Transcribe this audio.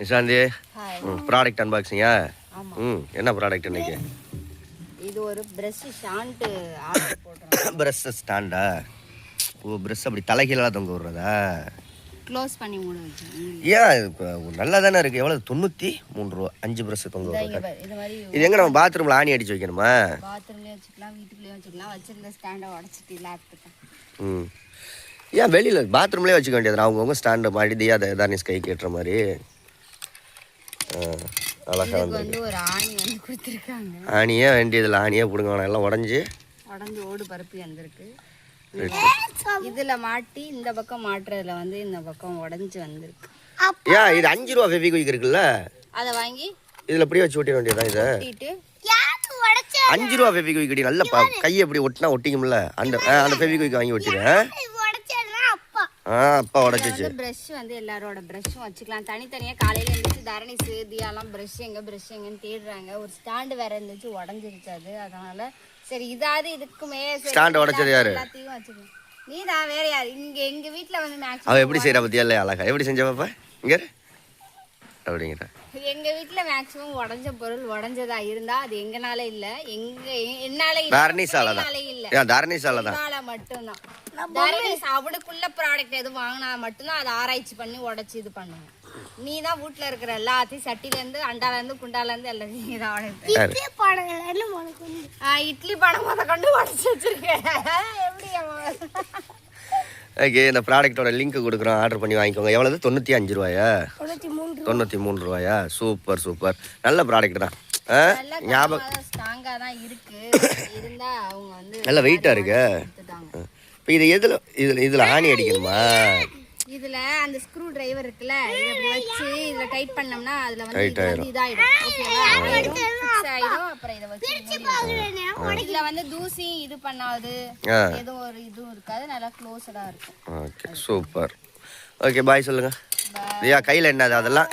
Nishanthi product அன்பாக்சிங்கா? என்ன product இன்னைக்கு? இது ஒரு பிரஷ் ஸ்டாண்ட் ஆர்டர் போடுறோம். பிரஷ் ஸ்டாண்டா? ஓ, பிரஷ் அப்படி தலைகீழாக தொங்க விடுறதா? க்ளோஸ் பண்ணி மூட வச்சு. ஏன் நல்லா தானே இருக்கு. எவ்வளோ? 93 ரூபா 5 பிரஷ் தொங்க விடுறது. இது மாதிரி இது எங்க நம்ம பாத்ரூம்ல ஆணி அடிச்சு வைக்கணுமா? பாத்ரூம்லயே வச்சுக்கலாம், வீட்டுக்குள்ளேயே வச்சுக்கலாம். வச்சிருந்த ஸ்டாண்டை உடச்சிட்டு லேப்டாப். ஏன் வெளியில் பாத்ரூம்லேயே வச்சுக்க வேண்டியது? அவங்கவுங்க ஸ்டாண்டு மாடி தியா தானிஸ் கை கேட்டுற மாதிரி அழகாக வந்து ஒரு ஆணி வந்து கொடுத்துருக்காங்க. ஆணியே வேண்டியதில்லை, ஆணியே பிடுங்க எல்லாம் உடஞ்சி ஓடு பருப்பி வந்திருக்கு. இதுல மாட்டி இந்த பக்கம் மாட்டுறதுல வந்து இந்த பக்கம் உடஞ்சி வந்திருக்கு. ஏன் இது 5 ரூபா ஃபெவிக்விக் இருக்குல்ல, அதை வாங்கி இதில் அப்படியே வச்சு ஒட்டிட வேண்டியதான். இதை 5 ரூபா ஃபெவிக்விக் கட்டி நல்லா கையை எப்படி ஒட்டினா ஒட்டிக்கும்ல, அந்த ஃபெவிக்விக் வாங்கி ஒட்டிடுறேன். அப்பா உடச்சிச்சு. பிரஷ் வந்து எல்லாரோட பிரஷும் வச்சுக்கலாம். தனித்தனியாக காலையில் இருந்துச்சு தரணிஸ் தியாலாம் பிரஷ் எங்கன்னு தேடுறாங்க. ஒரு ஸ்டாண்டு வேற இருந்துச்சு, உடஞ்சிருச்சு அது. அதனால சரி இதாவது இதுக்குமே ஸ்டாண்ட் உடைச்சது யாரு? எல்லாத்தையும் வச்சுக்கணும். நீ தான், வேற யாரு? எங்க வீட்டுல வந்து அவ எப்படி செய்யறா பத்தியா? இல்லையா அழகா எப்படி செஞ்ச பாப்பா இங்க அப்படிங்கிற. எங்க வீட்டுல மேக்ஸிமம் உடஞ்ச பொருள் உடஞ்சதா இருந்தா அது எங்கனால இல்ல, என்னால தாரணிசால மட்டும்தான். தாரணிஸ் அவனுக்குள்ள ப்ராடக்ட் எது வாங்கினா மட்டும்தான் அதை ஆராய்ச்சி பண்ணி உடச்சி இது பண்ணுங்க. நீ தான் வீட்டுல இருக்கிற எல்லாத்தையும் சட்டில இருந்து அண்டால இருந்து குண்டால இருந்து எல்லாத்தையும் இட்லி படம் முத கொண்டு உடச்சி வச்சிருக்கேன். எப்படி? ஓகே, இந்த ப்ராடக்டோட லிங்க் கொடுக்குறோம், ஆர்டர் பண்ணி வாங்கிக்கோங்க. எவ்வளவு? 95 ரூபாயா? 93 ரூபாயா? சூப்பர் சூப்பர், நல்ல ப்ராடக்ட் தான். ஞாபகம் ஸ்ட்ராங்கா தான் இருக்கு. இருந்தா அவங்க வந்து நல்ல வெயிட்டா இருக்கு. இப்போ இது இதுல ஆணி அடிக்கணுமா? இதுல அந்த ஸ்க்ரூ டிரைவர் இருக்குல்ல, இத அப்படி வச்சு இதுல டைட் பண்ணோம்னா அதுல வந்து இதாயிடும். ஓகேவா? ஃபிக்ஸ் ஆயிடும். அப்புறம் இத வச்சு இதுல வந்து தூசி இது பண்ணாது, ஏதோ ஒரு இதுவும் இருக்காது, நல்லா க்ளோஸ்டா இருக்கும். Okay super. ஓகே பாய் சொல்லுங்க. தியா கையில என்னது அதெல்லாம்?